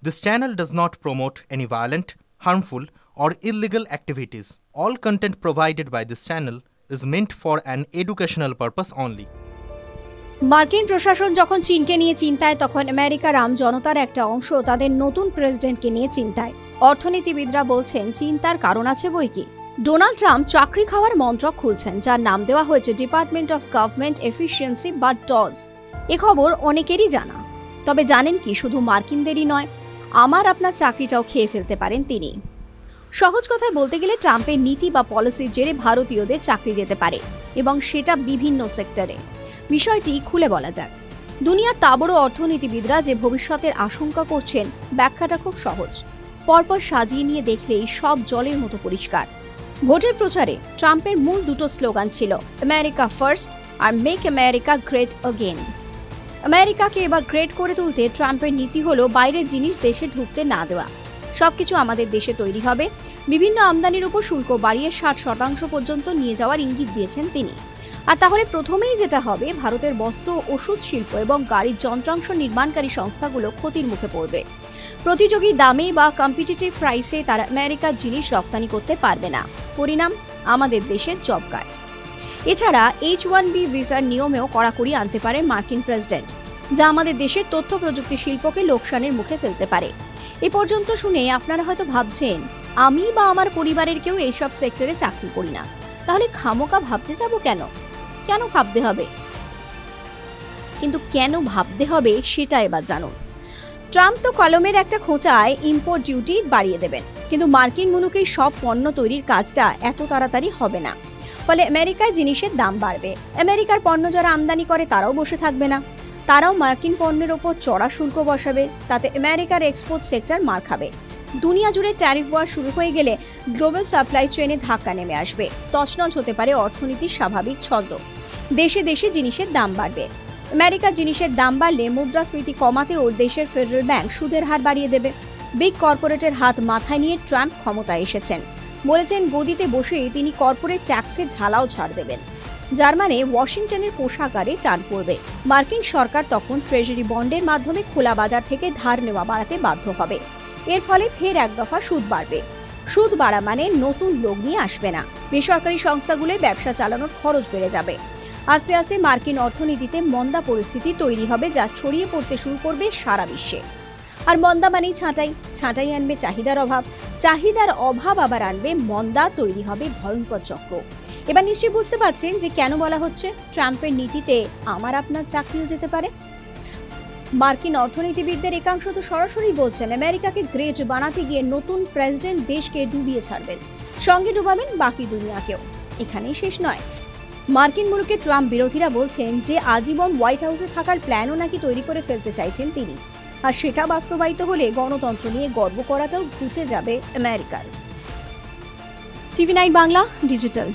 This channel does not promote any violent, harmful, or illegal activities. All content provided by this channel is meant for an educational purpose only. মার্কিন প্রশাসন যখন চীনকে নিয়ে চিন্তায়, তখন আমেরিকার আম জনতার একটা অংশ তাদের নতুন প্রেসিডেন্টকে নিয়ে চিন্তায়। অর্থনীতিবিদরা বলছেন চিন্তার কারণ আছে বইকি। ডোনাল্ড ট্রাম্প চাকরি খাওয়ার মন্ত্রক খুলছেন, যার নাম দেওয়া হয়েছে ডিপার্টমেন্ট অফ গভর্নমেন্ট এফিসিয়েন্সি বা ডজ। এ খবর অনেকেরই জানা, তবে জানেন কি শুধু মার্কিনদেরই নয়, আমার আপনার চাকরিটাও খেয়ে ফেলতে পারেন তিনি। সহজ কথায় বলতে গেলে ট্রাম্পের নীতি বা পলিসির জেরে ভারতীয়দের চাকরি যেতে পারে, এবং সেটা বিভিন্ন সেক্টরে। বিষয়টি খুলে বলা যাক। দুনিয়ার তাবড় অর্থনীতিবিদরা যে ভবিষ্যতের আশঙ্কা করছেন, ব্যাখ্যাটা খুব সহজ। পরপর সাজিয়ে নিয়ে দেখলেই সব জলের মতো পরিষ্কার। ভোটের প্রচারে ট্রাম্পের মূল দুটো স্লোগান ছিল আমেরিকা ফার্স্ট আর মেক আমেরিকা গ্রেট অগেন। আমেরিকাকে এবার গ্রেট করে তুলতে ট্রাম্পের নীতি হলো বাইরের জিনিস দেশে ঢুকতে না দেওয়া। সবকিছু আমাদের দেশে তৈরি হবে। বিভিন্ন আমদানির উপর শুল্ক বাড়িয়ে 60% পর্যন্ত নিয়ে যাওয়ার ইঙ্গিত দিয়েছেন তিনি। আর তাহলে প্রথমেই যেটা হবে, ভারতের বস্ত্র, ওষুধ শিল্প এবং গাড়ির যন্ত্রাংশ নির্মাণকারী সংস্থাগুলো ক্ষতির মুখে পড়বে। প্রতিযোগী দামে বা কম্পিটিটিভ প্রাইসে তারা আমেরিকার জিনিস রপ্তানি করতে পারবে না। পরিণাম, আমাদের দেশের জব কাট। এছাড়া H-1B ভিসার নিয়মেও কড়াকড়ি আনতে পারে মার্কিন প্রেসিডেন্ট, যা আমাদের দেশের তথ্য প্রযুক্তি শিল্পকে লোকসানের মুখে ফেলতে পারে। এ পর্যন্ত শুনে আপনারা হয়তো ভাবছেন, আমি বা আমার পরিবারের কেউ এইসব সেক্টরে চাকরি করি না, তাহলে খামোকা ভাবতে যাব কেন? কেন ভাবতে হবে? কিন্তু কেন ভাবতে হবে সেটা এবার জানুন। ট্রাম্প তো কলমের একটা খোঁচায় ইম্পোর্ট ডিউটি বাড়িয়ে দেবেন, কিন্তু মার্কিন মুলুকে সব পণ্য তৈরির কাজটা এত তাড়াতাড়ি হবে না। ফলে আমেরিকায় জিনিসের দাম বাড়বে। আমেরিকার পণ্য যারা আমদানি করে তারাও বসে থাকবে না, তারাও মার্কিন পণ্যের ওপর চড়া শুল্ক বসাবে। তাতে আমেরিকার এক্সপোর্ট সেক্টর মার খাবে। দুনিয়া জুড়ে ট্যারিফ ওয়ার শুরু হয়ে গেলে গ্লোবাল সাপ্লাই চেইনে ধাক্কা নেমে আসবে। তছনছ হতে পারে অর্থনীতির স্বাভাবিক ছন্দ। দেশে দেশে জিনিসের দাম বাড়বে। আমেরিকার জিনিসের দাম বাড়লে মুদ্রাস্ফীতি কমাতে ওর দেশের ফেডারেল ব্যাংক সুদের হার বাড়িয়ে দেবে। বিগ কর্পোরেটের হাত মাথায় নিয়ে ট্রাম্প ক্ষমতায় এসেছেন। বলেছেন গদিতে বসেই তিনি কর্পোরেট ট্যাক্সের ঝালাও ছাড় দেবেন, যার মানে ওয়াশিংটনের কোষাগারে টান পড়বে। মার্কিন সরকার তখন ট্রেজারি বন্ডের মাধ্যমে খোলা বাজার থেকে ধার নেওয়া বাড়াতে বাধ্য হবে। এর ফলে ফের এক দফা সুদ বাড়বে। সুদ বাড়া মানে নতুন লোক নিয়ে আসবে না। বেসরকারি সংস্থাগুলোয় ব্যবসা চালানোর খরচ বেড়ে যাবে। আস্তে আস্তে মার্কিন অর্থনীতিতে মন্দা পরিস্থিতি তৈরি হবে, যা ছড়িয়ে পড়তে শুরু করবে সারা বিশ্বে। আর মন্দা মানেই ছাঁটাই আনবে চাহিদার অভাব। চাহিদার অভাব আবার আনবে মন্দা, তৈরি হবে ভয়ঙ্কর চক্র। এবার নিশ্চয়ই বুঝতে পারছেন যে কেন বলা হচ্ছে ট্রাম্পের নীতিতে আমার আপনার চাকরিও যেতে পারে। মার্কিন অর্থনীতিবিদদের একাংশ তো সরাসরি বলছেন আমেরিকাকে গ্রেট বানাতে গিয়ে নতুন প্রেসিডেন্ট দেশকে ডুবিয়ে ছাড়বেন, সঙ্গে ডুবাবেন বাকি দুনিয়াকেও। এখানেই শেষ নয়। মার্কিন মুলুকে ট্রাম্প বিরোধীরা বলছেন যে আজীবন হোয়াইট হাউসে থাকার প্ল্যানও নাকি তৈরি করে ফেলতে চাইছেন তিনি। আর সেটা বাস্তবায়িত হলে গণতন্ত্র নিয়ে গর্ব করাটাও ঘুচে যাবে আমেরিকার। TV9 Bangla digital.